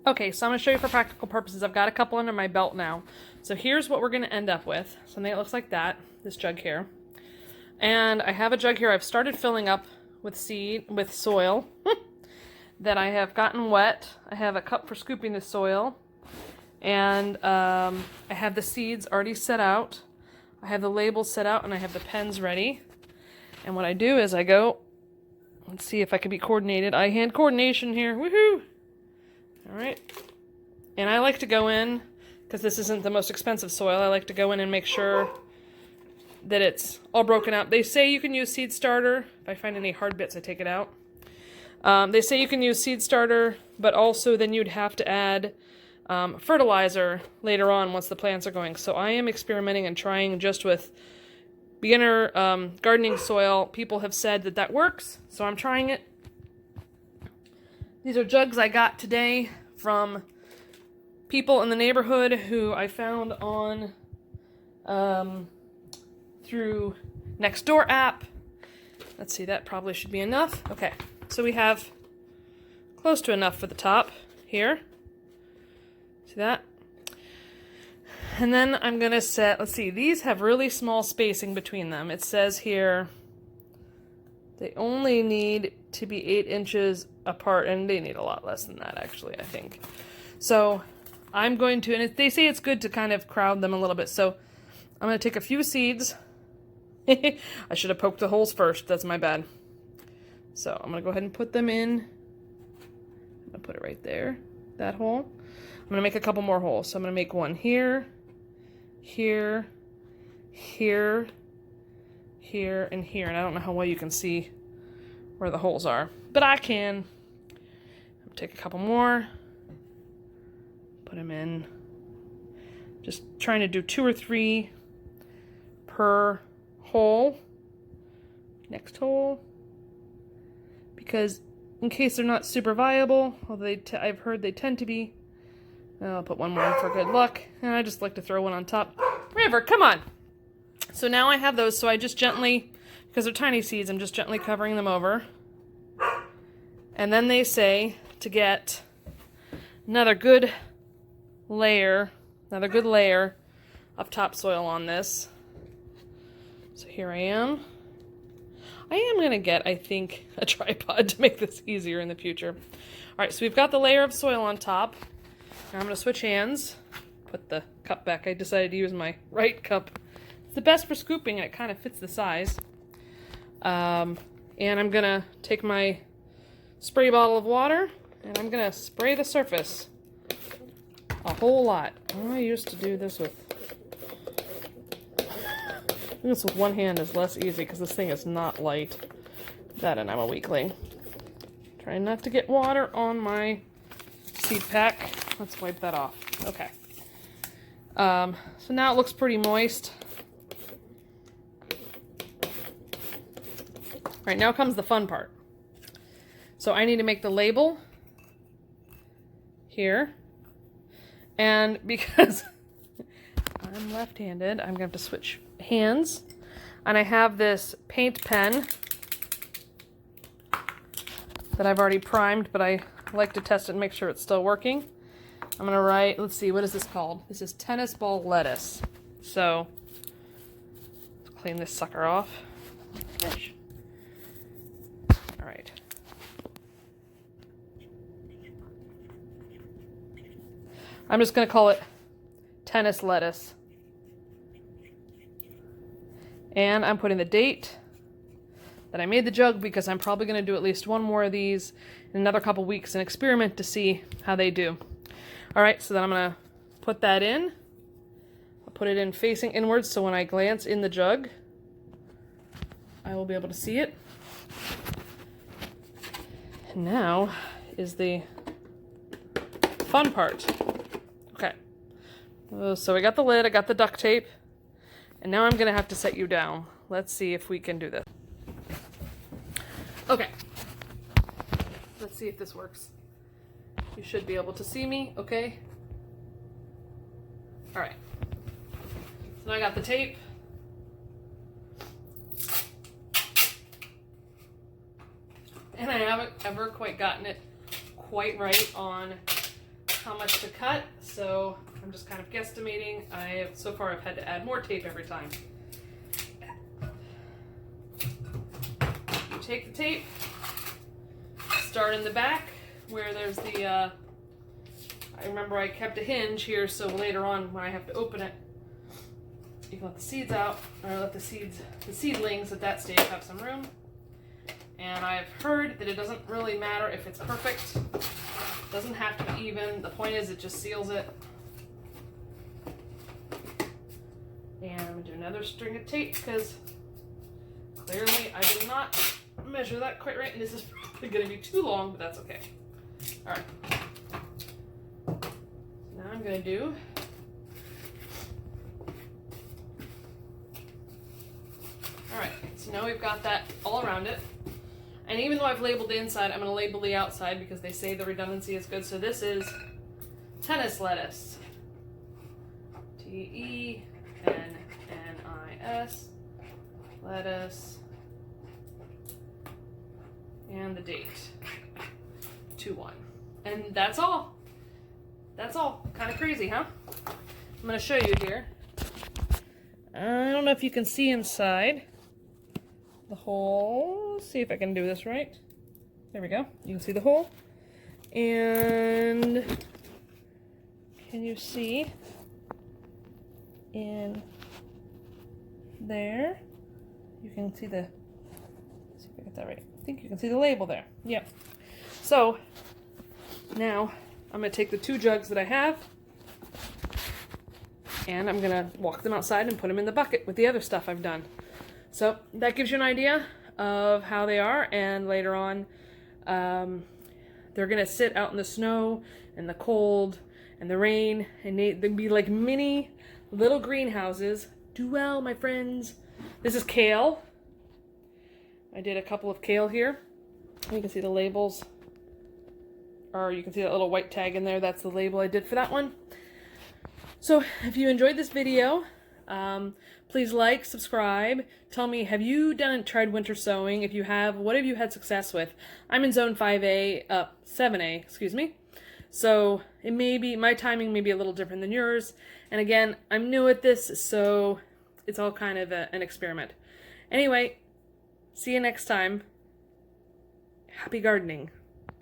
Okay, so I'm going to show you for practical purposes. I've got a couple under my belt now. So here's what we're going to end up with. Something that looks like that, this jug here. And I have a jug here I've started filling up with soil that I have gotten wet. I have a cup for scooping the soil. And I have the seeds already set out. I have the labels set out and I have the pens ready. And what I do is I go, let's see if I can be coordinated. Eye-hand coordination here, woohoo! All right, and I like to go in, because this isn't the most expensive soil, I like to go in and make sure that it's all broken out. They say you can use seed starter. If I find any hard bits, I take it out. They say you can use seed starter, but also then you'd have to add fertilizer later on once the plants are going. So I am experimenting and trying just with beginner gardening soil. People have said that that works, so I'm trying it. These are jugs I got today from people in the neighborhood who I found on through Nextdoor app. Let's see, that probably should be enough. Okay, so we have close to enough for the top here. See that? And then I'm going to set, let's see, these have really small spacing between them. It says here they only need to be 8 inches apart, and they need a lot less than that, actually, I think. So I'm going to, and they say it's good to kind of crowd them a little bit, so I'm going to take a few seeds. I should have poked the holes first. That's my bad. So I'm going to go ahead and put them in. I'm going to put it right there, that hole. I'm going to make a couple more holes. So I'm going to make one here, here, here, here, and here. And I don't know how well you can see where the holes are, but I can. Take a couple more, put them in. Just trying to do 2 or 3 per hole. Next hole. Because in case they're not super viable, although I've heard they tend to be, I'll put one more in for good luck. And I just like to throw one on top. River, come on! So now I have those, so I just gently, because they're tiny seeds, I'm just gently covering them over. And then they say to get another good layer of topsoil on this. So here I am. I am going to get, I think, a tripod to make this easier in the future. All right, so we've got the layer of soil on top. Now I'm going to switch hands. Put the cup back. I decided to use my right cup. It's the best for scooping, and it kind of fits the size. And I'm going to take my spray bottle of water, and I'm going to spray the surface a whole lot. I used to do this with... Doing this with one hand is less easy because this thing is not light. That and I'm a weakling. Trying not to get water on my seed pack. Let's wipe that off. Okay. So now it looks pretty moist. All right, now comes the fun part. So I need to make the label here. And because I'm left-handed, I'm going to have to switch hands. And I have this paint pen that I've already primed, but I like to test it and make sure it's still working. I'm going to write, let's see, what is this called? This is tennis ball lettuce. So, let's clean this sucker off. Fish. All right. I'm just going to call it tennis lettuce. And I'm putting the date that I made the jug because I'm probably going to do at least one more of these in another couple weeks and experiment to see how they do. All right, so then I'm going to put that in. I'll put it in facing inwards so when I glance in the jug, I will be able to see it. And now is the fun part. Okay, so I got the lid, I got the duct tape, and now I'm gonna have to set you down. Let's see if we can do this. Okay, let's see if this works. You should be able to see me, okay? All right, so now I got the tape. And I haven't ever quite gotten it quite right on how much to cut, so I'm just kind of guesstimating. So far I've had to add more tape every time. You take the tape, start in the back where there's the, I remember I kept a hinge here so later on when I have to open it, you can let the seeds out, or let the seedlings at that stage have some room. And I've heard that it doesn't really matter if it's perfect. It doesn't have to be even. The point is it just seals it. And I'm going to do another string of tape because clearly I did not measure that quite right. And this is probably going to be too long, but that's okay. All right. Now I'm going to do so now we've got that all around it. And even though I've labeled the inside, I'm going to label the outside because they say the redundancy is good. So this is tennis lettuce. Tennis, lettuce, and the date, 2/1. And that's all. That's all. Kind of crazy, huh? I'm going to show you here. I don't know if you can see inside the hole. Let's see if I can do this right. There we go. You can see the hole. And can you see in there? You can see the, let's see if I get that right. I think you can see the label there. Yep. So now I'm going to take the 2 jugs that I have and I'm going to walk them outside and put them in the bucket with the other stuff I've done. So that gives you an idea of how they are, and later on they're going to sit out in the snow and the cold and the rain, and they'd be like mini little greenhouses. Do well, my friends. This is kale. I did a couple of kale here. You can see the labels, or you can see that little white tag in there. That's the label I did for that one. So if you enjoyed this video, please like, subscribe. Tell me, have you tried winter sowing? If you have, what have you had success with? I'm in zone 7A, excuse me. So it may be, my timing may be a little different than yours. And again, I'm new at this, so it's all kind of an experiment. Anyway, see you next time. Happy gardening.